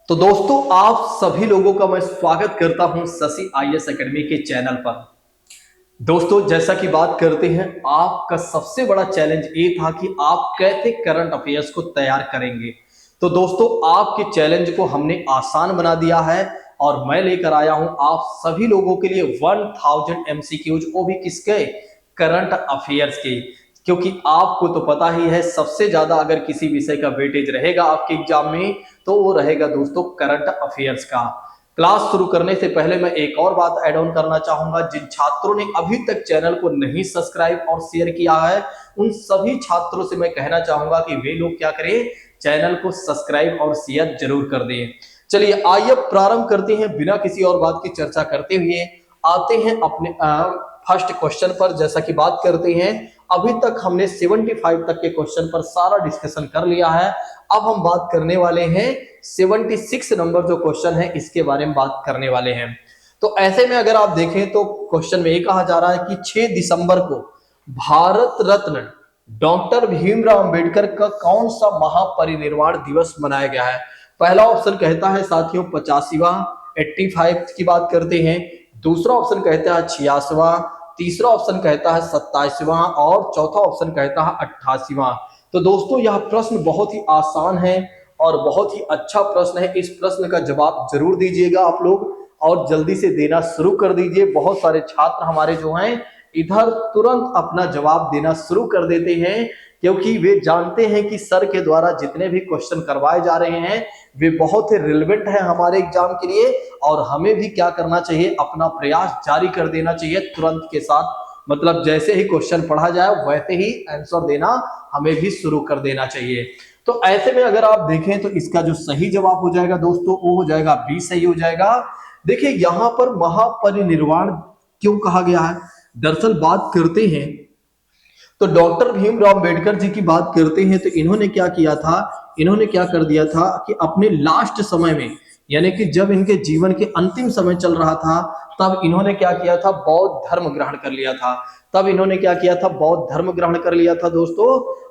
तो दोस्तों आप सभी लोगों का मैं स्वागत करता हूं शशि आईएएस एकेडमी के चैनल पर। दोस्तों जैसा कि बात करते हैं, आपका सबसे बड़ा चैलेंज ये था कि आप कैसे करंट अफेयर्स को तैयार करेंगे। तो दोस्तों आपके चैलेंज को हमने आसान बना दिया है और मैं लेकर आया हूं आप सभी लोगों के लिए 1000 एमसीक्यूज, वो भी किसके, करंट अफेयर्स के। क्योंकि आपको तो पता ही है सबसे ज्यादा अगर किसी विषय का वेटेज रहेगा आपके एग्जाम में तो वो रहेगा दोस्तों करंट अफेयर्स का। क्लास शुरू करने से पहले मैं एक और बात ऐड ऑन करना चाहूंगा। जिन छात्रों ने अभी तक चैनल को नहीं सब्सक्राइब और शेयर किया है उन सभी छात्रों से मैं कहना चाहूंगा कि वे लोग क्या करें, चैनल को सब्सक्राइब और शेयर जरूर कर दें। चलिए आइए प्रारंभ करते हैं, बिना किसी और बात की चर्चा करते हुए आते हैं अपने फर्स्ट क्वेश्चन पर। जैसा कि बात करते हैं, अभी तक हमने 75 तक के क्वेश्चन पर सारा डिस्कशन कर लिया है। अब हम बात करने वाले हैं 76 नंबर जो क्वेश्चन है इसके बारे में बात करने वाले हैं। तो ऐसे में अगर आप देखें तो क्वेश्चन में ये कहा जा रहा है कि 6 दिसंबर को भारत रत्न डॉक्टर भीमराव अंबेडकर का कौन सा महापरिनिर्वाण दिवस मनाया गया है। पहला ऑप्शन कहता है साथियों 85वां, 85 की बात करते हैं। दूसरा ऑप्शन कहता है 86वां, तीसरा ऑप्शन कहता है 27वां और चौथा ऑप्शन कहता है 88वां। तो दोस्तों यह प्रश्न बहुत ही आसान है और बहुत ही अच्छा प्रश्न है। इस प्रश्न का जवाब जरूर दीजिएगा आप लोग और जल्दी से देना शुरू कर दीजिए। बहुत सारे छात्र हमारे जो हैं इधर तुरंत अपना जवाब देना शुरू कर देते हैं क्योंकि वे जानते हैं कि सर के द्वारा जितने भी क्वेश्चन करवाए जा रहे हैं वे बहुत ही रिलेवेंट है हमारे एग्जाम के लिए और हमें भी क्या करना चाहिए, अपना प्रयास जारी कर देना चाहिए तुरंत के साथ। मतलब जैसे ही क्वेश्चन पढ़ा जाए वैसे ही आंसर देना हमें भी शुरू कर देना चाहिए। तो ऐसे में अगर आप देखें तो इसका जो सही जवाब हो जाएगा दोस्तों वो हो जाएगा बी, सही हो जाएगा। देखिए यहां पर महापरिनिर्वाण क्यों कहा गया है, दरअसल बात करते हैं तो डॉक्टर भीमराव अंबेडकर जी की बात करते हैं तो इन्होंने क्या किया था, इन्होंने क्या कर दिया था कि अपने लास्ट समय में यानी कि जब इनके जीवन के अंतिम समय चल रहा था तब इन्होंने क्या किया था, बौद्ध धर्म ग्रहण कर लिया था। तब इन्होंने क्या किया था, बौद्ध धर्म ग्रहण कर लिया था दोस्तों।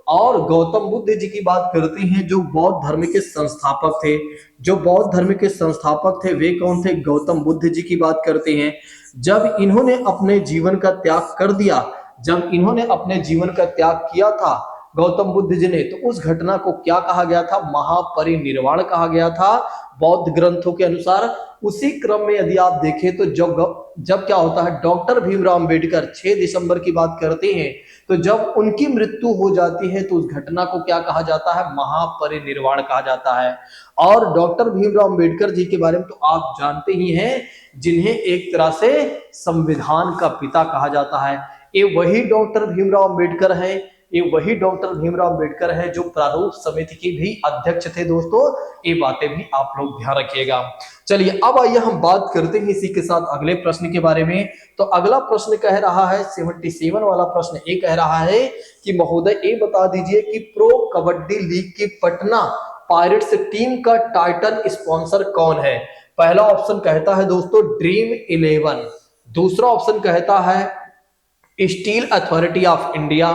और गौतम बुद्ध जी की बात करते हैं जो बौद्ध धर्म के संस्थापक थे, जो बौद्ध धर्म के संस्थापक थे वे कौन थे, गौतम बुद्ध जी की बात करते हैं। जब इन्होंने अपने जीवन का त्याग कर दिया, जब इन्होंने अपने जीवन का त्याग किया था गौतम बुद्ध जी ने, तो उस घटना को क्या कहा गया था, महापरिनिर्वाण कहा गया था बौद्ध ग्रंथों के अनुसार। उसी क्रम में यदि आप देखें तो जब क्या होता है, डॉक्टर भीमराव अंबेडकर 6 दिसंबर की बात करते हैं तो जब उनकी मृत्यु हो जाती है तो उस घटना को क्या कहा जाता है, महापरिनिर्वाण कहा जाता है। और डॉक्टर भीमराव अंबेडकर जी के बारे में तो आप जानते ही हैं, जिन्हें एक तरह से संविधान का पिता कहा जाता है। ये वही डॉक्टर भीमराव अंबेडकर है, ये वही डॉक्टर भीमराव अंबेडकर है जो प्रारूप समिति के भी अध्यक्ष थे दोस्तों। ये बातें भी आप लोग ध्यान रखिएगा। चलिए अब आइए हम बात करते हैं इसी के साथ अगले प्रश्न के बारे में। तो अगला प्रश्न कह रहा है 77 वाला प्रश्न ये कह रहा है कि महोदय ये बता दीजिए कि प्रो कबड्डी लीग की पटना पायरेट्स टीम का टाइटल स्पॉन्सर कौन है। पहला ऑप्शन कहता है दोस्तों ड्रीम 11, दूसरा ऑप्शन कहता है स्टील अथॉरिटी ऑफ इंडिया,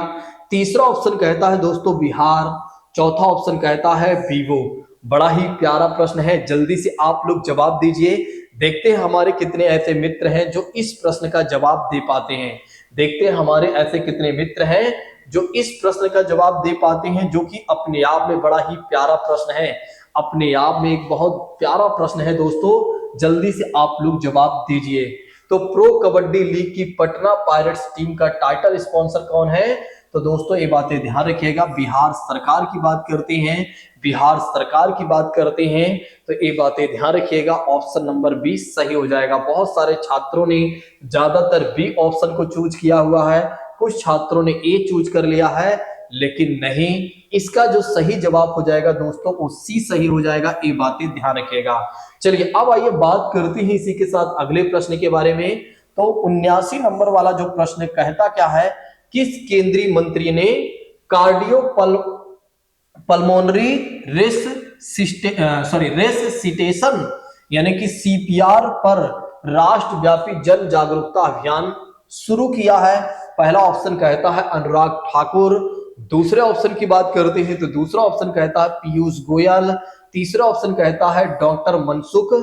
तीसरा ऑप्शन कहता है दोस्तों बिहार, चौथा ऑप्शन कहता है वीवो। बड़ा ही प्यारा प्रश्न है, जल्दी से आप लोग जवाब दीजिए। देखते हैं हमारे कितने ऐसे मित्र हैं जो इस प्रश्न का जवाब दे पाते हैं। देखते हैं हमारे ऐसे कितने मित्र हैं जो इस प्रश्न का जवाब दे पाते हैं, जो कि अपने आप में बड़ा ही प्यारा प्रश्न है, अपने आप में एक बहुत प्यारा प्रश्न है दोस्तों। जल्दी से आप लोग जवाब दीजिए। तो प्रो कबड्डी लीग की पटना पायरेट्स टीम का टाइटल स्पॉन्सर कौन है, तो दोस्तों ये बातें ध्यान रखिएगा। बिहार सरकार की बात करते हैं, बिहार सरकार की बात करते हैं तो ये बातें ध्यान रखिएगा। ऑप्शन नंबर 20 सही हो जाएगा। बहुत सारे छात्रों ने ज्यादातर बी ऑप्शन को चूज किया हुआ है, कुछ छात्रों ने ए चूज कर लिया है, लेकिन नहीं, इसका जो सही जवाब हो जाएगा दोस्तों वो सी सही हो जाएगा। ये बातें ध्यान रखिएगा। चलिए अब आइए बात करते हैं इसी के साथ अगले प्रश्न के बारे में। तो 79 नंबर वाला जो प्रश्न कहता क्या है, किस केंद्रीय मंत्री ने कार्डियो पल्मोनरी रेससिटेशन यानी कि सीपीआर पर राष्ट्रव्यापी जन जागरूकता अभियान शुरू किया है। पहला ऑप्शन कहता है अनुराग ठाकुर, दूसरे ऑप्शन की बात करते हैं तो दूसरा ऑप्शन कहता है पीयूष गोयल, तीसरा ऑप्शन कहता है डॉक्टर मनसुख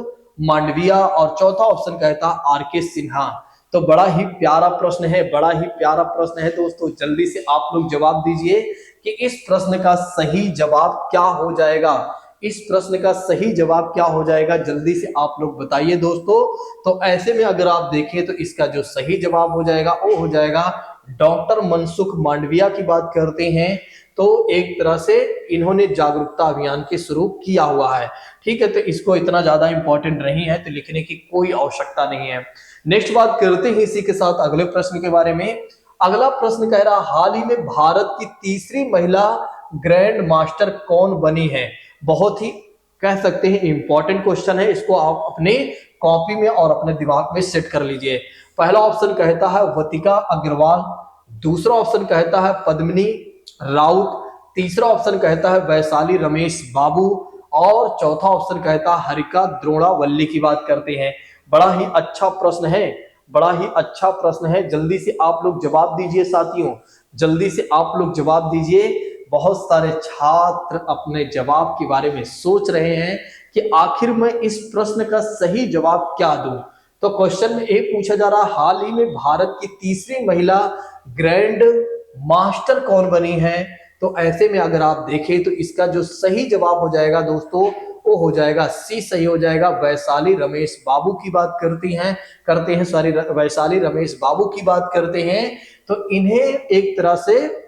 मांडविया और चौथा ऑप्शन कहता है आर.के. सिन्हा। तो बड़ा ही प्यारा प्रश्न है, बड़ा ही प्यारा प्रश्न है दोस्तों। जल्दी से आप लोग जवाब दीजिए कि इस प्रश्न का सही जवाब क्या हो जाएगा। इस प्रश्न का सही जवाब क्या हो जाएगा, जल्दी से आप लोग बताइए दोस्तों। तो ऐसे में अगर आप देखें तो इसका जो सही जवाब हो जाएगा वो हो जाएगा डॉक्टर मनसुख मांडविया की बात करते हैं। तो एक तरह से इन्होंने जागरूकता अभियान के शुरू किया हुआ है। ठीक है, तो इसको इतना ज्यादा इंपॉर्टेंट नहीं है, तो लिखने की कोई आवश्यकता नहीं है। नेक्स्ट बात करते हैं इसी के साथ अगले प्रश्न के बारे में। अगला प्रश्न कह रहा हाल ही में भारत की तीसरी महिला ग्रैंड मास्टर कौन बनी है। बहुत ही कह सकते हैं इंपॉर्टेंट क्वेश्चन है, इसको आप अपने कॉपी में और अपने दिमाग में सेट कर लीजिए। पहला ऑप्शन कहता है वतिका अग्रवाल, दूसरा ऑप्शन कहता है पद्मिनी राउत, तीसरा ऑप्शन कहता है वैशाली रमेश बाबू और चौथा ऑप्शन कहता है हरिका द्रोणावल्ली की बात करते हैं। बड़ा ही अच्छा प्रश्न है, बड़ा ही अच्छा प्रश्न है। जल्दी से आप लोग जवाब दीजिए साथियों, जल्दी से आप लोग जवाब दीजिए। बहुत सारे छात्र अपने जवाब के बारे में सोच रहे हैं कि आखिर मैं इस प्रश्न का सही जवाब क्या दूं। तो क्वेश्चन में एक पूछा जा रहा हाल ही में भारत की तीसरी महिला ग्रैंड मास्टर कौन बनी है। तो ऐसे में अगर आप देखें तो इसका जो सही जवाब हो जाएगा दोस्तों वो हो जाएगा सी, सही हो जाएगा। वैशाली रमेश बाबू की बात करते हैं सॉरी वैशाली रमेश बाबू की बात करते हैं। तो इन्हें एक तरह से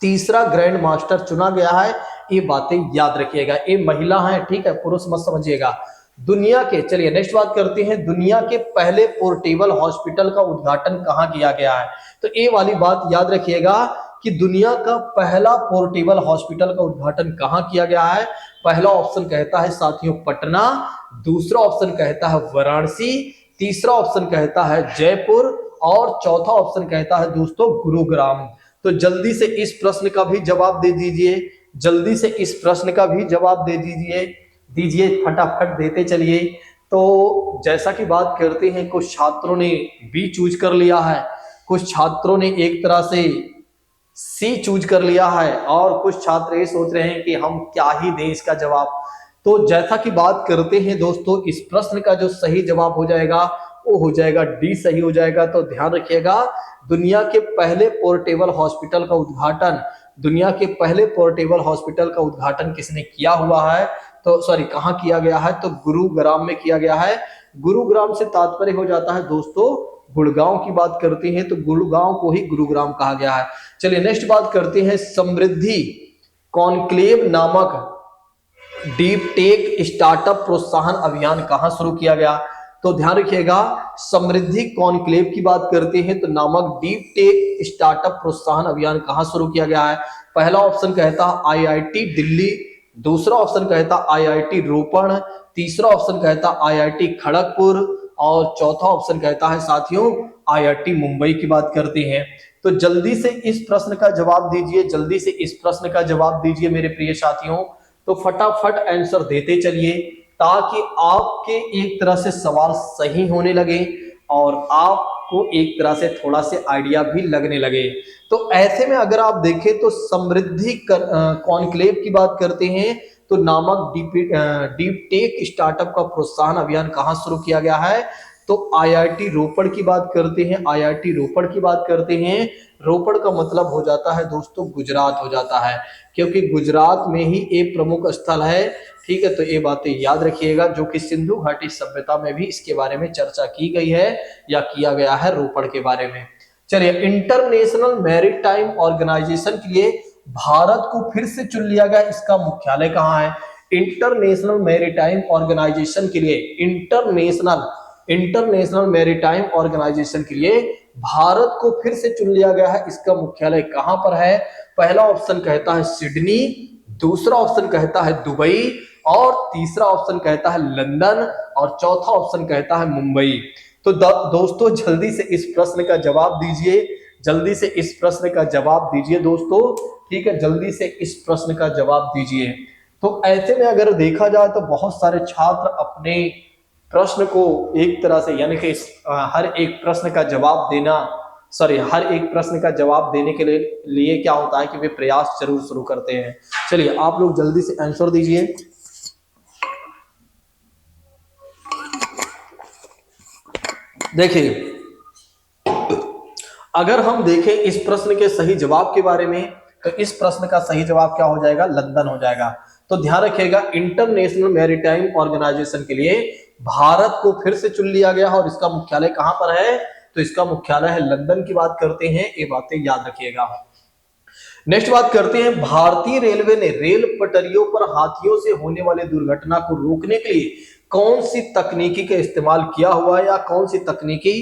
तीसरा ग्रैंड मास्टर चुना गया है, ये बातें याद रखिएगा। ये महिला है, ठीक है, पुरुष मत समझिएगा। दुनिया के, चलिए नेक्स्ट बात करते हैं, दुनिया के पहले पोर्टेबल हॉस्पिटल का उद्घाटन कहाँ किया गया है। तो ये वाली बात याद रखिएगा कि दुनिया का पहला पोर्टेबल हॉस्पिटल का उद्घाटन कहाँ किया गया है। पहला ऑप्शन कहता है साथियों पटना, दूसरा ऑप्शन कहता है वाराणसी, तीसरा ऑप्शन कहता है जयपुर और चौथा ऑप्शन कहता है दोस्तों गुरुग्राम। तो जल्दी से इस प्रश्न का भी जवाब दे दीजिए, जल्दी से इस प्रश्न का भी जवाब दे दीजिए फटाफट देते चलिए। तो जैसा कि बात करते हैं कुछ छात्रों ने बी चूज कर लिया है, कुछ छात्रों ने एक तरह से सी चूज कर लिया है और कुछ छात्र ये सोच रहे हैं कि हम क्या ही दें इसका जवाब। तो जैसा कि बात करते हैं दोस्तों इस प्रश्न का जो सही जवाब हो जाएगा वो हो जाएगा डी, सही हो जाएगा। तो ध्यान रखिएगा दुनिया के पहले पोर्टेबल हॉस्पिटल का उद्घाटन, दुनिया के पहले पोर्टेबल हॉस्पिटल का उद्घाटन किसने किया हुआ है, तो सॉरी कहाँ किया गया है, तो गुरुग्राम में किया गया है। गुरुग्राम से तात्पर्य हो जाता है दोस्तों गुड़गांव की बात करते हैं, तो गुड़गांव को ही गुरुग्राम कहा गया है। चलिए नेक्स्ट बात करते हैं समृद्धि कॉन्क्लेव नामक डीप टेक स्टार्टअप प्रोत्साहन अभियान कहां शुरू किया गया। तो ध्यान रखिएगा समृद्धि कॉन्क्लेव की बात करते हैं तो नामक डीप टेक स्टार्टअप प्रोत्साहन अभियान कहां शुरू किया गया है। पहला ऑप्शन कहता है आईआईटी दिल्ली, दूसरा ऑप्शन कहता है आईआईटी रोपड़, तीसरा ऑप्शन कहता है आईआईटी खड़गपुर और चौथा ऑप्शन कहता है साथियों आईआईटी मुंबई की बात करते हैं। तो जल्दी से इस प्रश्न का जवाब दीजिए, जल्दी से इस प्रश्न का जवाब दीजिए मेरे प्रिय साथियों। तो फटाफट आंसर देते चलिए ताकि आपके एक तरह से सवाल सही होने लगे और आपको एक तरह से थोड़ा से आइडिया भी लगने लगे। तो ऐसे में अगर आप देखें तो समृद्धि कॉन्क्लेव की बात करते हैं तो नामक डीप टेक स्टार्टअप का प्रोत्साहन अभियान कहां शुरू किया गया है। तो आईआईटी रोपड़ की बात करते हैं, आईआईटी रोपड़ की बात करते हैं। रोपड़ का मतलब हो जाता है दोस्तों गुजरात हो जाता है, क्योंकि गुजरात में ही एक प्रमुख स्थल है। ठीक है, तो ये बातें याद रखिएगा जो कि सिंधु घाटी सभ्यता में भी इसके बारे में चर्चा की गई है या किया गया है रोपड़ के बारे में। चलिए इंटरनेशनल मैरीटाइम ऑर्गेनाइजेशन के लिए भारत को फिर से चुन लिया गया, इसका मुख्यालय कहाँ है। इंटरनेशनल मैरीटाइम ऑर्गेनाइजेशन के लिए इंटरनेशनल मैरीटाइम ऑर्गेनाइजेशन के लिए भारत को फिर से चुन लिया गया है, इसका मुख्यालय कहां पर है। पहला ऑप्शन कहता है सिडनी, दूसरा ऑप्शन कहता है दुबई और तीसरा ऑप्शन कहता है लंदन और चौथा ऑप्शन कहता है मुंबई। तो दोस्तों जल्दी से इस प्रश्न का जवाब दीजिए, जल्दी से इस प्रश्न का जवाब दीजिए दोस्तों। ठीक है, जल्दी से इस प्रश्न का जवाब दीजिए। तो ऐसे में अगर देखा जाए तो बहुत सारे छात्र अपने प्रश्न को एक तरह से यानी कि हर एक प्रश्न का जवाब देने के लिए क्या होता है कि वे प्रयास जरूर शुरू करते हैं। चलिए आप लोग जल्दी से आंसर दीजिए। देखिए, अगर हम देखें इस प्रश्न के सही जवाब के बारे में, तो इस प्रश्न का सही जवाब क्या हो जाएगा? लंदन हो जाएगा। तो ध्यान रखिएगा, इंटरनेशनल मैरीटाइम ऑर्गेनाइजेशन के लिए भारत को फिर से चुन लिया गया है और इसका मुख्यालय कहां पर है? तो इसका मुख्यालय है लंदन की बात करते हैं, ये बातें याद रखिएगा। नेक्स्ट बात करते हैं, भारतीय रेलवे ने रेल पटरियों पर हाथियों से होने वाले दुर्घटना को रोकने के लिए कौन सी तकनीकी का इस्तेमाल किया हुआ है या कौन सी तकनीकी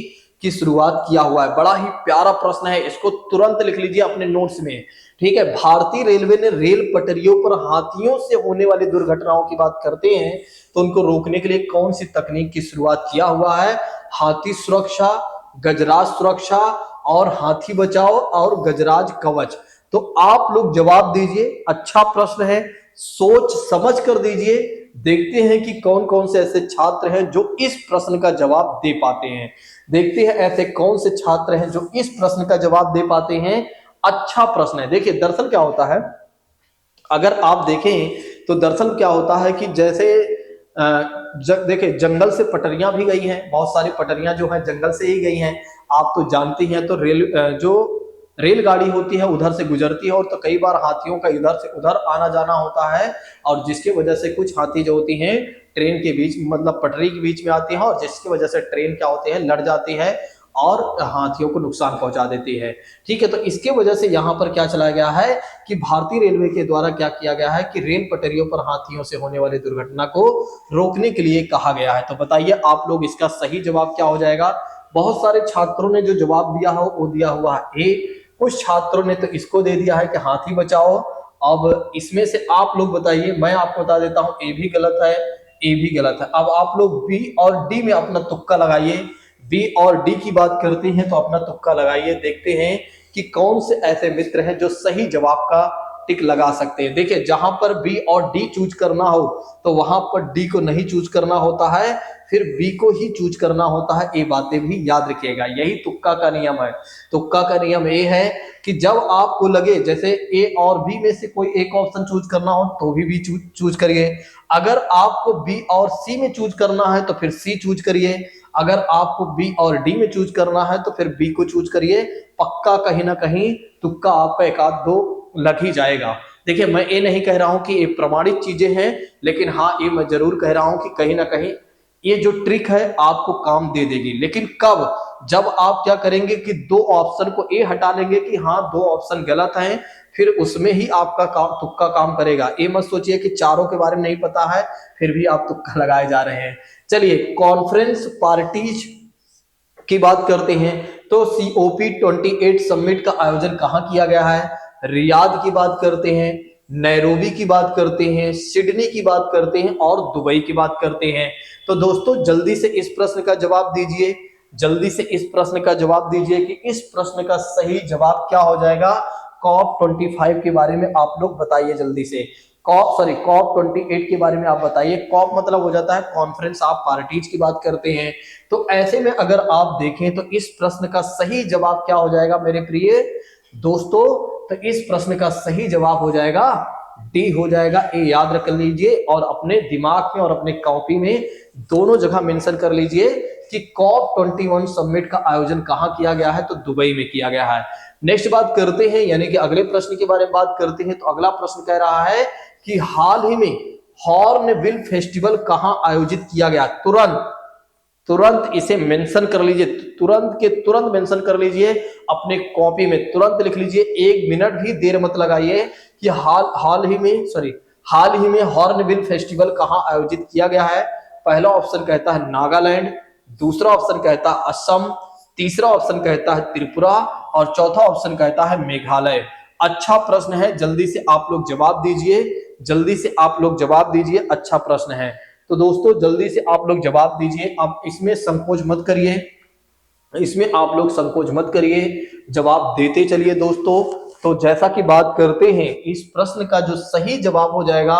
की शुरुआत किया हुआ है? बड़ा ही प्यारा प्रश्न है, इसको तुरंत लिख लीजिए अपने नोट्स में। ठीक है, भारतीय रेलवे ने रेल पटरियों पर हाथियों से होने वाली दुर्घटनाओं की बात करते हैं तो उनको रोकने के लिए कौन सी तकनीक की शुरुआत किया हुआ है? हाथी सुरक्षा, गजराज सुरक्षा और हाथी बचाओ और गजराज कवच। तो आप लोग जवाब दीजिए, अच्छा प्रश्न है, सोच समझ कर दीजिए। देखते हैं कि कौन कौन से ऐसे छात्र हैं जो इस प्रश्न का जवाब दे पाते हैं। देखते हैं ऐसे कौन से छात्र हैं जो इस प्रश्न का जवाब दे पाते हैं। अच्छा प्रश्न है। देखिए, दरअसल क्या होता है, अगर आप देखें तो दरअसल क्या होता है कि जैसे देखिए, जंगल से पटरियां भी गई हैं, बहुत सारी पटरियां जो हैं जंगल से ही गई हैं, आप तो जानती हैं। तो जो रेलगाड़ी होती है उधर से गुजरती है, और तो कई बार हाथियों का इधर से उधर आना जाना होता है, और जिसकी वजह से कुछ हाथी जो होती हैं ट्रेन के बीच, मतलब पटरी के बीच में आती हैं, और जिसकी वजह से ट्रेन क्या होती है, लड़ जाती है और हाथियों को नुकसान पहुंचा देती है। ठीक है, तो इसके वजह से यहाँ पर क्या चलाया गया है कि भारतीय रेलवे के द्वारा क्या किया गया है कि रेल पटरियों पर हाथियों से होने वाली दुर्घटना को रोकने के लिए कहा गया है। तो बताइए आप लोग, इसका सही जवाब क्या हो जाएगा? बहुत सारे छात्रों ने जो जवाब दिया हो वो दिया हुआ है ए, कुछ छात्रों ने तो इसको दे दिया है कि हाथी बचाओ। अब इसमें से आप लोग बताइए, मैं आपको बता देता हूं, ए भी गलत है, ए भी गलत है। अब आप लोग बी और डी में अपना तुक्का लगाइए। बी और डी की बात करते हैं तो अपना तुक्का लगाइए, देखते हैं कि कौन से ऐसे मित्र हैं जो सही जवाब का टिक लगा सकते हैं। देखिए, जहां पर बी और डी चूज करना हो तो वहां पर डी को नहीं चूज करना होता है, फिर बी को ही चूज करना होता है। ये बातें भी याद रखिएगा, यही तुक्का का नियम है। तुक्का का नियम ये है कि जब आपको लगे जैसे ए और बी में से कोई एक ऑप्शन चूज करना हो तो भी चूज करिए। अगर आपको बी और सी में चूज करना है तो फिर सी चूज करिए। अगर आपको बी और डी में चूज करना है तो फिर बी को चूज करिए। पक्का कहीं ना कहीं तुक्का आपका एक आध दो लग ही जाएगा। देखिए, मैं ये नहीं कह रहा हूं कि ये प्रमाणित चीजें हैं, लेकिन हाँ, ये मैं जरूर कह रहा हूं कि कहीं ना कहीं ये जो ट्रिक है आपको काम दे देगी। लेकिन कब? जब आप क्या करेंगे कि दो ऑप्शन को ए हटा लेंगे कि हाँ दो ऑप्शन गलत हैं, फिर उसमें ही आपका काम, तुक्का काम करेगा। ये मत सोचिए कि चारों के बारे में नहीं पता है फिर भी आप तुक्का लगाए जा रहे हैं। चलिए, कॉन्फ्रेंस पार्टीज की बात करते हैं तो COP28 समिट का आयोजन कहां किया गया है? रियाद की बात करते हैं, नैरोबी की बात करते हैं, सिडनी की बात करते हैं और दुबई की बात करते हैं। तो दोस्तों, जल्दी से इस प्रश्न का जवाब दीजिए, जल्दी से इस प्रश्न का जवाब दीजिए कि इस प्रश्न का सही जवाब क्या हो जाएगा। COP25 के बारे में आप लोग बताइए जल्दी से। COP28 के बारे में आप बताइए। कॉप मतलब हो जाता है कॉन्फ्रेंस ऑफ पार्टीज की बात करते हैं। तो ऐसे में अगर आप देखें तो इस प्रश्न का सही जवाब क्या हो जाएगा मेरे प्रिय दोस्तों? तो इस प्रश्न का सही जवाब हो जाएगा डी हो जाएगा। ये याद रख लीजिए और अपने दिमाग में और अपने कॉपी में दोनों जगह मेंशन कर लीजिए कि COP21 समिट का आयोजन कहां किया गया है? तो दुबई में किया गया है। नेक्स्ट बात करते हैं, यानी कि अगले प्रश्न के बारे में बात करते हैं। तो अगला प्रश्न कह रहा है कि हाल ही में हॉर्नबिल फेस्टिवल कहां आयोजित किया गया? तुरंत तुरंत इसे मेंशन कर लीजिए, तुरंत के तुरंत मेंशन कर लीजिए अपने कॉपी में, तुरंत लिख लीजिए, 1 मिनट भी देर मत लगाइए कि हाल ही में हॉर्नबिल फेस्टिवल कहां आयोजित किया गया है। पहला ऑप्शन कहता है नागालैंड, दूसरा ऑप्शन कहता है असम, तीसरा ऑप्शन कहता है त्रिपुरा और चौथा ऑप्शन कहता है मेघालय। अच्छा प्रश्न है, जल्दी से आप लोग जवाब दीजिए, जल्दी से आप लोग जवाब दीजिए, अच्छा प्रश्न है। तो दोस्तों, जल्दी से आप लोग जवाब दीजिए। आप इसमें संकोच मत करिए, इसमें आप लोग संकोच मत करिए, जवाब देते चलिए दोस्तों। तो जैसा कि बात करते हैं, इस प्रश्न का जो सही जवाब हो जाएगा,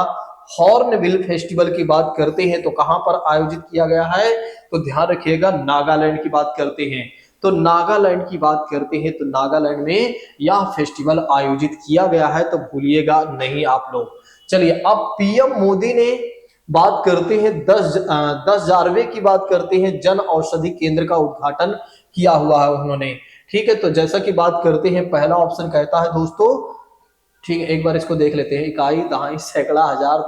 हॉर्नबिल फेस्टिवल की बात करते हैं तो कहां पर आयोजित किया गया है? तो ध्यान रखिएगा, नागालैंड की बात करते हैं। तो नागालैंड की बात करते हैं तो नागालैंड में यह फेस्टिवल आयोजित किया गया है, तो भूलिएगा नहीं आप लोग। चलिए, अब पीएम मोदी ने बात करते हैं 10,000वें की बात करते हैं, जन औषधि केंद्र का उद्घाटन किया हुआ है उन्होंने। ठीक है, तो जैसा कि बात करते हैं, पहला ऑप्शन कहता है दोस्तों, ठीक है, एक बार इसको देख लेते हैं, इकाई, दहाई, सैकड़ा, हजार,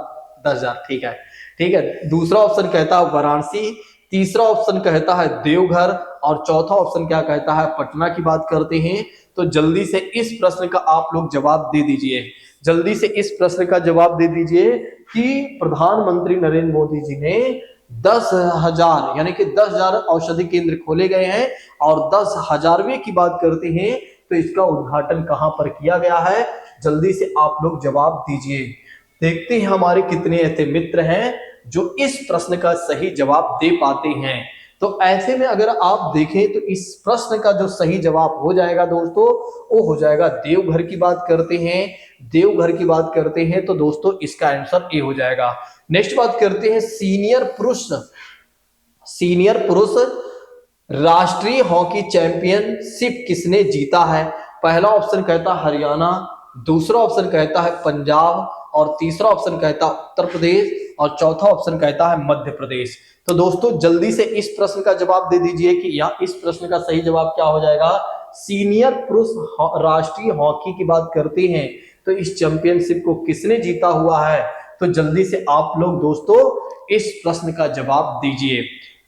10,000। ठीक है, ठीक है। दूसरा ऑप्शन कहता है वाराणसी, तीसरा ऑप्शन कहता है देवघर, और चौथा ऑप्शन क्या कहता है, पटना की बात करते हैं। तो जल्दी से इस प्रश्न का आप लोग जवाब दे दीजिए, जल्दी से इस प्रश्न का जवाब दे दीजिए कि प्रधानमंत्री नरेंद्र मोदी जी ने 10,000 यानी कि 10,000 औषधि केंद्र खोले गए हैं, और 10,000वें की बात करते हैं तो इसका उद्घाटन कहां पर किया गया है। जल्दी से आप लोग जवाब दीजिए। देखते हैं हमारे कितने ऐसे मित्र हैं जो इस प्रश्न का सही जवाब दे पाते हैं। तो ऐसे में अगर आप देखें तो इस प्रश्न का जो सही जवाब हो जाएगा दोस्तों, वो हो जाएगा देवघर की बात करते हैं। देवघर की बात करते हैं तो दोस्तों इसका आंसर ए हो जाएगा। नेक्स्ट बात करते हैं सीनियर पुरुष राष्ट्रीय हॉकी चैंपियनशिप किसने जीता है। पहला ऑप्शन कहता है हरियाणा, दूसरा ऑप्शन कहता है पंजाब, और तीसरा ऑप्शन कहता है उत्तर प्रदेश, और चौथा ऑप्शन कहता है मध्य प्रदेश। तो दोस्तों जल्दी से इस प्रश्न का जवाब दे दीजिए कि या इस प्रश्न का सही जवाब क्या हो जाएगा। सीनियर पुरुष राष्ट्रीय हॉकी की बात करते हैं तो इस चैंपियनशिप को किसने जीता हुआ है। तो जल्दी से आप लोग दोस्तों इस प्रश्न का जवाब दीजिए।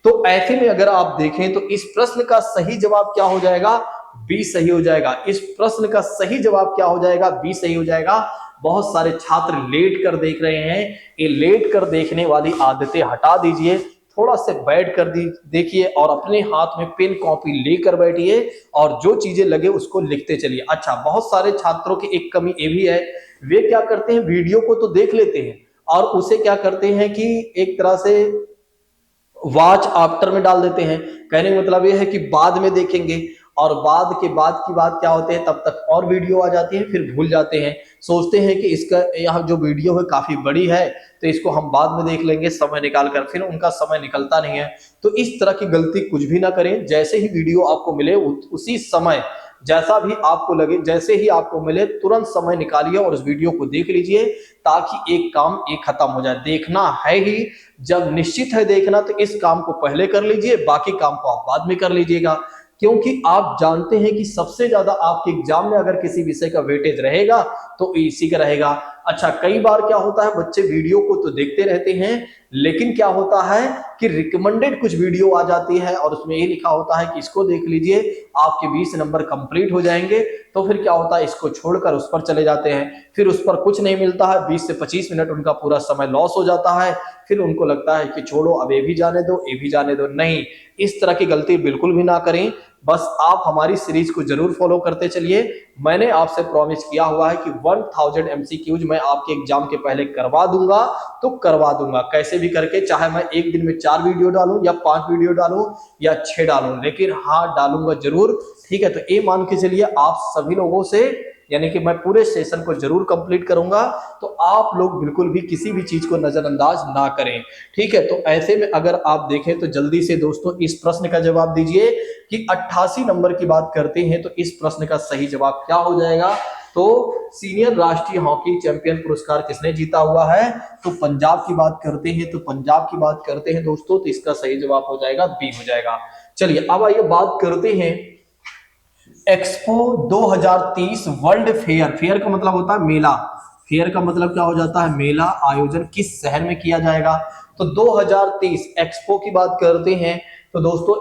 तो ऐसे में अगर आप देखें तो इस प्रश्न का सही जवाब क्या हो जाएगा, बी सही हो जाएगा। इस प्रश्न का सही जवाब क्या हो जाएगा, बी सही हो जाएगा। बहुत सारे छात्र लेट कर देख रहे हैं, ये लेट कर देखने वाली आदतें हटा दीजिए, थोड़ा से बैठ कर देखिए और अपने हाथ में पेन कॉपी लेकर बैठिए और जो चीजें लगे उसको लिखते चलिए। अच्छा, बहुत सारे छात्रों की एक कमी ये भी है, वे क्या करते हैं, वीडियो को तो देख लेते हैं और उसे क्या करते हैं कि एक तरह से वॉच आफ्टर में डाल देते हैं। कहने का मतलब यह है कि बाद में देखेंगे, और बाद के बाद की बात क्या होते हैं, तब तक और वीडियो आ जाती है, फिर भूल जाते हैं, सोचते हैं कि इसका यह जो वीडियो है काफी बड़ी है तो इसको हम बाद में देख लेंगे समय निकाल कर, फिर उनका समय निकलता नहीं है। तो इस तरह की गलती कुछ भी ना करें। जैसे ही वीडियो आपको मिले उसी समय, जैसा भी आपको लगे, जैसे ही आपको मिले तुरंत समय निकालिए और उस वीडियो को देख लीजिए, ताकि एक काम एक खत्म हो जाए। देखना है ही, जब निश्चित है देखना तो इस काम को पहले कर लीजिए, बाकी काम को आप बाद में कर लीजिएगा। क्योंकि आप जानते हैं कि सबसे ज्यादा आपके एग्जाम में अगर किसी विषय का वेटेज रहेगा तो इसी का रहेगा। अच्छा, कई बार क्या होता है, बच्चे वीडियो को तो देखते रहते हैं, लेकिन क्या होता है कि रिकमेंडेड कुछ वीडियो आ जाती है और उसमें ये लिखा होता है कि इसको देख लीजिए, आपके 20 नंबर कंप्लीट हो जाएंगे। तो फिर क्या होता है, इसको छोड़कर उस पर चले जाते हैं, फिर उस पर कुछ नहीं मिलता है, 20 से 25 मिनट उनका पूरा समय लॉस हो जाता है। फिर उनको लगता है कि छोड़ो, अब ये भी जाने दो, ये भी जाने दो। नहीं, इस तरह की गलती बिल्कुल भी ना करें। बस आप हमारी सीरीज को जरूर फॉलो करते चलिए। मैंने आपसे प्रॉमिस किया हुआ है कि 1000 MCQs मैं आपके एग्जाम के पहले करवा दूंगा, तो करवा दूंगा कैसे भी करके, चाहे मैं एक दिन में 4 वीडियो डालूं या 5 वीडियो डालूं या 6 डालूं, लेकिन हाँ डालूंगा जरूर। ठीक है, तो ये मान के चलिए आप सभी लोगों से, यानी कि मैं पूरे सेशन को जरूर कंप्लीट करूंगा, तो आप लोग बिल्कुल भी किसी भी चीज को नजरअंदाज ना करें। ठीक है, तो ऐसे में अगर आप देखें तो जल्दी से दोस्तों इस प्रश्न का जवाब दीजिए कि 88 नंबर की बात करते हैं तो इस प्रश्न का सही जवाब क्या हो जाएगा। तो सीनियर राष्ट्रीय हॉकी चैंपियन पुरस्कार किसने जीता हुआ है, तो पंजाब की बात करते हैं, तो पंजाब की बात करते हैं दोस्तों, तो इसका सही जवाब हो जाएगा बी हो जाएगा। चलिए अब आइए बात करते हैं एक्सपो 2030 वर्ल्ड फेयर। फेयर का मतलब होता है मेला, फेयर का मतलब क्या हो जाता है, मेला। आयोजन किस शहर में किया जाएगा, तो 2030 एक्सपो की बात करते हैं तो दोस्तों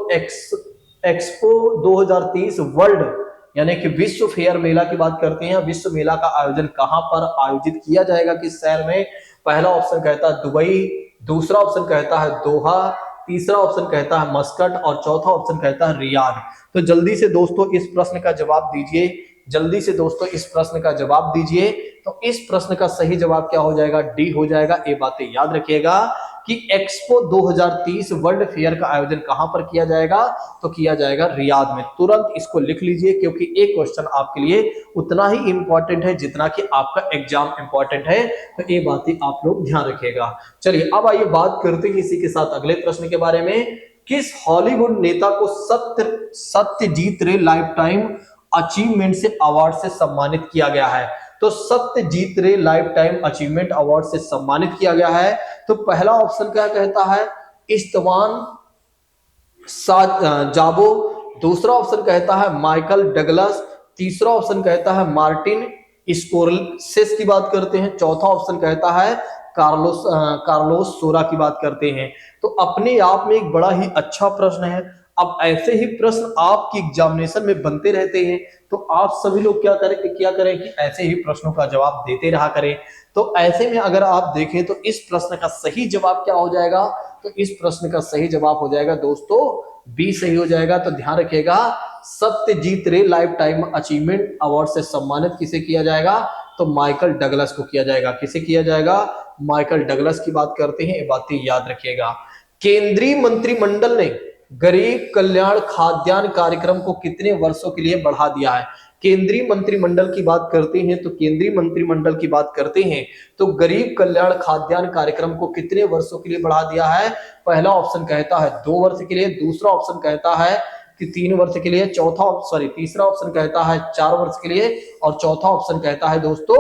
एक्सपो 2030 वर्ल्ड यानी कि विश्व फेयर मेला की बात करते हैं। विश्व मेला का आयोजन कहां पर आयोजित किया जाएगा, किस शहर में। पहला ऑप्शन कहता है दुबई, दूसरा ऑप्शन कहता है दोहा, तीसरा ऑप्शन कहता है मस्कट, और चौथा ऑप्शन कहता है रियाद। तो जल्दी से दोस्तों इस प्रश्न का जवाब दीजिए, जल्दी से दोस्तों इस प्रश्न का जवाब दीजिए। तो इस प्रश्न का सही जवाब क्या हो जाएगा, डी हो जाएगा। ये बातें याद रखिएगा कि एक्सपो 2030 वर्ल्ड फेयर का आयोजन कहां पर किया जाएगा, तो किया जाएगा रियाद में। तुरंत इसको लिख लीजिए क्योंकि एक क्वेश्चन आपके लिए उतना ही इंपॉर्टेंट है जितना कि आपका एग्जाम इंपॉर्टेंट है। तो ये बातें आप लोग ध्यान रखिएगा। चलिए अब आइए बात करते हैं इसी के साथ अगले प्रश्न के बारे में। किस हॉलीवुड नेता को सत्यजीत रे लाइफ टाइम अचीवमेंट से अवार्ड से सम्मानित किया गया है, तो सत्यजीत रे लाइफ टाइम अचीवमेंट अवार्ड से सम्मानित किया गया है। तो पहला ऑप्शन क्या कहता है, इस्तवान जाबो। दूसरा ऑप्शन कहता है माइकल डगलस। तीसरा ऑप्शन कहता है मार्टिन स्कोरसेस की बात करते हैं। चौथा ऑप्शन कहता है कार्लोस सोरा की बात करते हैं। तो अपने आप में एक बड़ा ही अच्छा प्रश्न है। अब ऐसे ही प्रश्न आपकी एग्जामिनेशन में बनते रहते हैं, तो आप सभी लोग क्या करें कि ऐसे ही प्रश्नों का जवाब देते रहा करें। तो ऐसे में अगर आप देखें तो इस प्रश्न का सही जवाब क्या हो जाएगा, तो इस प्रश्न का सही जवाब हो जाएगा दोस्तों बी सही हो जाएगा। तो ध्यान रखिएगा, सत्यजीत रे लाइफ टाइम अचीवमेंट अवार्ड से सम्मानित किसे किया जाएगा, तो माइकल डगलस को किया जाएगा। किसे किया जाएगा, माइकल डगलस की बात करते हैं, ये बातें याद रखिएगा। केंद्रीय मंत्रिमंडल ने गरीब कल्याण खाद्यान्न कार्यक्रम को कितने वर्षों के लिए बढ़ा दिया है। केंद्रीय मंत्रिमंडल की बात करते हैं, तो केंद्रीय मंत्रिमंडल की बात करते हैं तो गरीब कल्याण खाद्यान्न कार्यक्रम को कितने वर्षों के लिए बढ़ा दिया है। पहला ऑप्शन कहता है 2 वर्ष के लिए, दूसरा ऑप्शन कहता है कि 3 वर्ष के लिए, तीसरा ऑप्शन कहता है 4 वर्ष के लिए, और चौथा ऑप्शन कहता है दोस्तों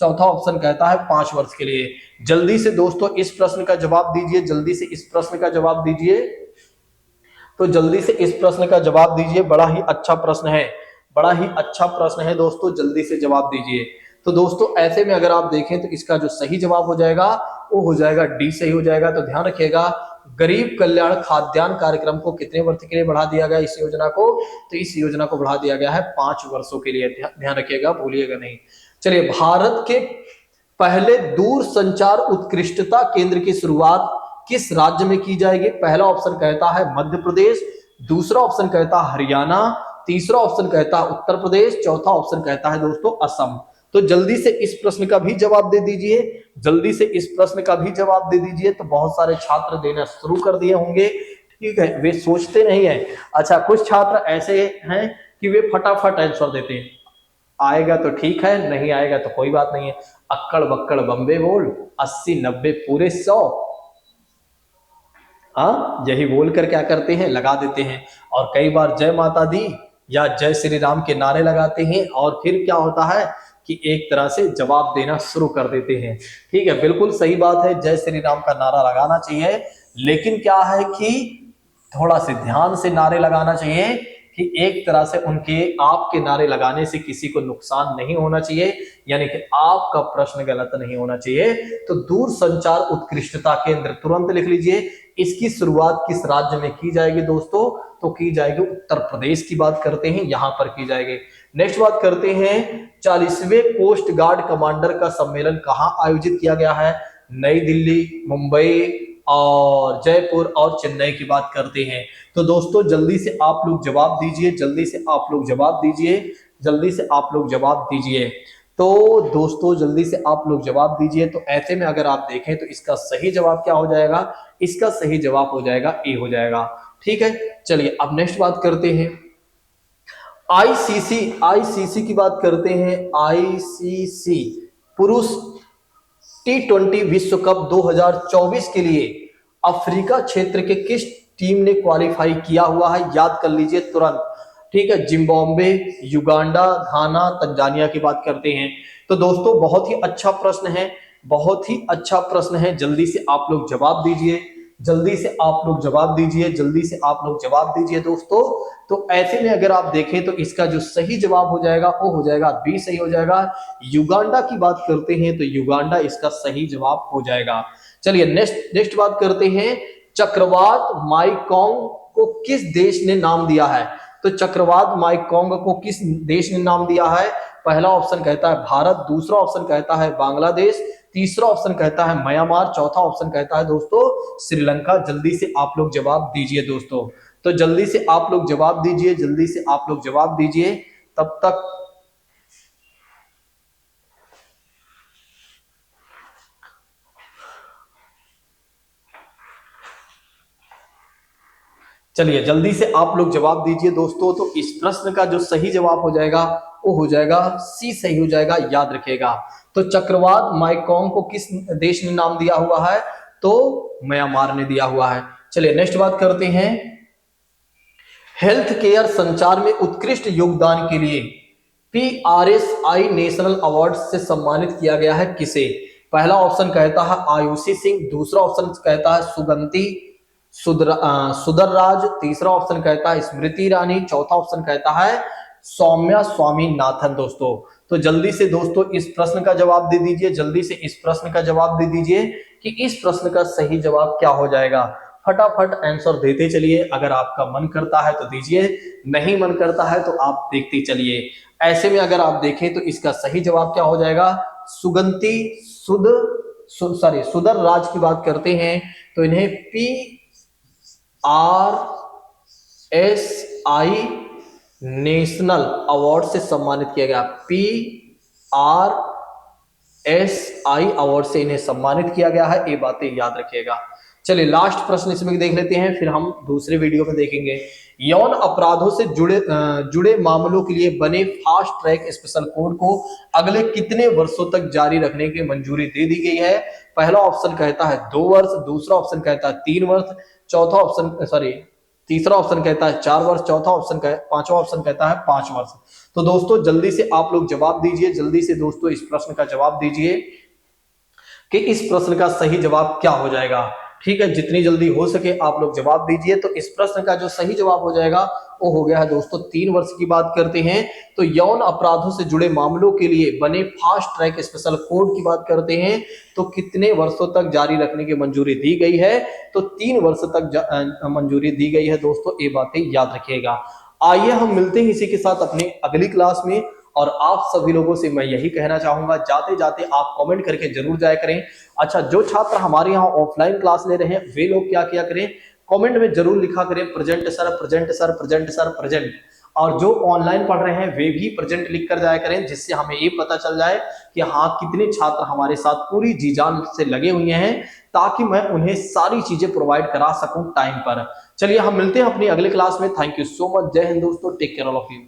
5 वर्ष के लिए। जल्दी से दोस्तों इस प्रश्न का जवाब दीजिए, जल्दी से इस प्रश्न का जवाब दीजिए, तो जल्दी से इस प्रश्न का जवाब दीजिए। बड़ा ही अच्छा प्रश्न है, बड़ा ही अच्छा प्रश्न है दोस्तों, जल्दी से जवाब दीजिए। तो दोस्तों ऐसे में अगर आप देखें तो इसका जो सही जवाब हो जाएगा वो हो जाएगा डी सही हो जाएगा। तो ध्यान रखिएगा, गरीब कल्याण खाद्यान्न कार्यक्रम को कितने वर्ष के लिए बढ़ा दिया गया इस योजना को, तो इस योजना को बढ़ा दिया गया है 5 वर्षों के लिए। ध्यान रखिएगा, भूलिएगा नहीं। चलिए, भारत के पहले दूर संचार उत्कृष्टता केंद्र की शुरुआत किस राज्य में की जाएगी। पहला ऑप्शन कहता है मध्य प्रदेश, दूसरा ऑप्शन कहता है हरियाणा, तीसरा ऑप्शन कहता है उत्तर प्रदेश, चौथा ऑप्शन कहता है दोस्तों असम। तो जल्दी से इस प्रश्न का भी जवाब दे दीजिए, जल्दी से इस प्रश्न का भी जवाब दे दीजिए। तो बहुत सारे छात्र देना शुरू कर दिए होंगे, ठीक है, वे सोचते नहीं है। अच्छा, कुछ छात्र ऐसे हैं कि वे फटाफट आंसर देते हैं, आएगा तो ठीक है, नहीं आएगा तो कोई बात नहीं है। अक्कड़ बक्कड़ बम्बे बोल, 80 90 पूरे 100, हाँ यही बोलकर क्या करते हैं, लगा देते हैं। और कई बार जय माता दी या जय श्री राम के नारे लगाते हैं, और फिर क्या होता है कि एक तरह से जवाब देना शुरू कर देते हैं। ठीक है, बिल्कुल सही बात है, जय श्री राम का नारा लगाना चाहिए, लेकिन क्या है कि थोड़ा से ध्यान से नारे लगाना चाहिए कि एक तरह से उनके आपके नारे लगाने से किसी को नुकसान नहीं होना चाहिए, यानी कि आपका प्रश्न गलत नहीं होना चाहिए। तो दूर संचार उत्कृष्टता केंद्र, तुरंत लिख लीजिए, इसकी शुरुआत किस राज्य में की जाएगी दोस्तों, तो की जाएगी उत्तर प्रदेश की बात करते हैं, यहां पर की जाएगी। नेक्स्ट बात करते हैं, 40वें कोस्ट गार्ड कमांडर का सम्मेलन कहां आयोजित किया गया है। नई दिल्ली, मुंबई और जयपुर और चेन्नई की बात करते हैं। तो दोस्तों जल्दी से आप लोग जवाब दीजिए, जल्दी से आप लोग जवाब दीजिए, जल्दी से आप लोग जवाब दीजिए। तो दोस्तों जल्दी से आप लोग जवाब दीजिए। तो ऐसे में अगर आप देखें तो इसका सही जवाब क्या हो जाएगा, इसका सही जवाब हो जाएगा ए हो जाएगा। ठीक है, चलिए अब नेक्स्ट बात करते हैं, आईसीसी की बात करते हैं। आईसीसी पुरुष T20 विश्व कप 2024 के लिए अफ्रीका क्षेत्र के किस टीम ने क्वालिफाई किया हुआ है, याद कर लीजिए तुरंत। ठीक है, जिम्बाब्वे, युगांडा, घाना, तंजानिया की बात करते हैं। तो दोस्तों बहुत ही अच्छा प्रश्न है, बहुत ही अच्छा प्रश्न है, जल्दी से आप लोग जवाब दीजिए, जल्दी से आप लोग जवाब दीजिए, जल्दी से आप लोग जवाब दीजिए दोस्तों। तो ऐसे में अगर आप देखें तो इसका जो सही जवाब हो जाएगा वो हो जाएगा बी सही हो जाएगा। युगांडा की बात करते हैं तो युगांडा इसका सही जवाब हो जाएगा। चलिए नेक्स्ट बात करते हैं, चक्रवात माईकॉन्ग को किस देश ने नाम दिया है। तो चक्रवात माईकॉन्ग को किस देश ने नाम दिया है। पहला ऑप्शन कहता है भारत, दूसरा ऑप्शन कहता है बांग्लादेश, तीसरा ऑप्शन कहता है म्यांमार, चौथा ऑप्शन कहता है दोस्तों श्रीलंका। जल्दी से आप लोग जवाब दीजिए दोस्तों, तो जल्दी से आप लोग जवाब दीजिए, जल्दी से आप लोग जवाब दीजिए। तब तक चलिए जल्दी से आप लोग जवाब दीजिए दोस्तों। तो इस प्रश्न का जो सही जवाब हो जाएगा वो हो जाएगा सी सही हो जाएगा, याद रखिएगा। तो चक्रवात माईकॉन्ग को किस देश ने नाम दिया हुआ है, तो म्यांमार ने दिया हुआ है। चलिए नेक्स्ट बात करते हैं, हेल्थ केयर संचार में उत्कृष्ट योगदान के लिए PRSI नेशनल अवार्ड से सम्मानित किया गया है किसे। पहला ऑप्शन कहता है आयुषी सिंह, दूसरा ऑप्शन कहता है सुगंधी सुधरराज, तीसरा ऑप्शन कहता है स्मृति ईरानी, चौथा ऑप्शन कहता है सौम्या स्वामीनाथन। दोस्तों तो जल्दी से दोस्तों इस प्रश्न का जवाब दे दीजिए, जल्दी से इस प्रश्न का जवाब दे दीजिए कि इस प्रश्न का सही जवाब क्या हो जाएगा। फटाफट आंसर देते चलिए, अगर आपका मन करता है तो दीजिए, नहीं मन करता है तो आप देखते चलिए। ऐसे में अगर आप देखें तो इसका सही जवाब क्या हो जाएगा, सुगंती सुधर राज की बात करते हैं तो इन्हें PRSI नेशनल अवार्ड से सम्मानित किया गया। PRSI अवार्ड से इन्हें सम्मानित किया गया है, ये बातें याद रखिएगा। चलिए लास्ट प्रश्न इसमें देख लेते हैं, फिर हम दूसरे वीडियो में देखेंगे। यौन अपराधों से जुड़े मामलों के लिए बने फास्ट ट्रैक स्पेशल कोर्ट को अगले कितने वर्षों तक जारी रखने की मंजूरी दे दी गई है। पहला ऑप्शन कहता है 2 वर्ष, दूसरा ऑप्शन कहता है 3 वर्ष, तीसरा ऑप्शन कहता है 4 वर्ष, पांचवा ऑप्शन कहता है 5 वर्ष। तो दोस्तों जल्दी से आप लोग जवाब दीजिए, जल्दी से दोस्तों इस प्रश्न का जवाब दीजिए कि इस प्रश्न का सही जवाब क्या हो जाएगा। ठीक है, जितनी जल्दी हो सके आप लोग जवाब दीजिए। तो इस प्रश्न का जो सही जवाब हो जाएगा वो हो गया है दोस्तों 3 वर्ष की बात करते हैं तो यौन अपराधों से जुड़े मामलों के लिए बने फास्ट ट्रैक स्पेशल कोर्ट की बात करते हैं तो कितने वर्षों तक जारी रखने की मंजूरी दी गई है, तो 3 वर्ष तक मंजूरी दी गई है। दोस्तों ये बातें याद रखिएगा। आइए हम मिलते हैं इसी के साथ अपने अगली क्लास में, और आप सभी लोगों से मैं यही कहना चाहूंगा, जाते जाते आप कमेंट करके जरूर जाया करें। अच्छा, जो छात्र हमारे यहाँ ऑफलाइन क्लास ले रहे हैं वे लोग क्या किया करें, कमेंट में जरूर लिखा करें present sir, present sir, present sir, present. और जो ऑनलाइन पढ़ रहे हैं वे भी प्रेजेंट लिख कर जाया करें, जिससे हमें ये पता चल जाए कि हाँ कितने छात्र हमारे साथ पूरी जी जान से लगे हुए हैं, ताकि मैं उन्हें सारी चीजें प्रोवाइड करा सकूं टाइम पर। चलिए हम मिलते हैं अपनी अगले क्लास में। Thank you so much. जय हिंद दोस्तों, take care all of you.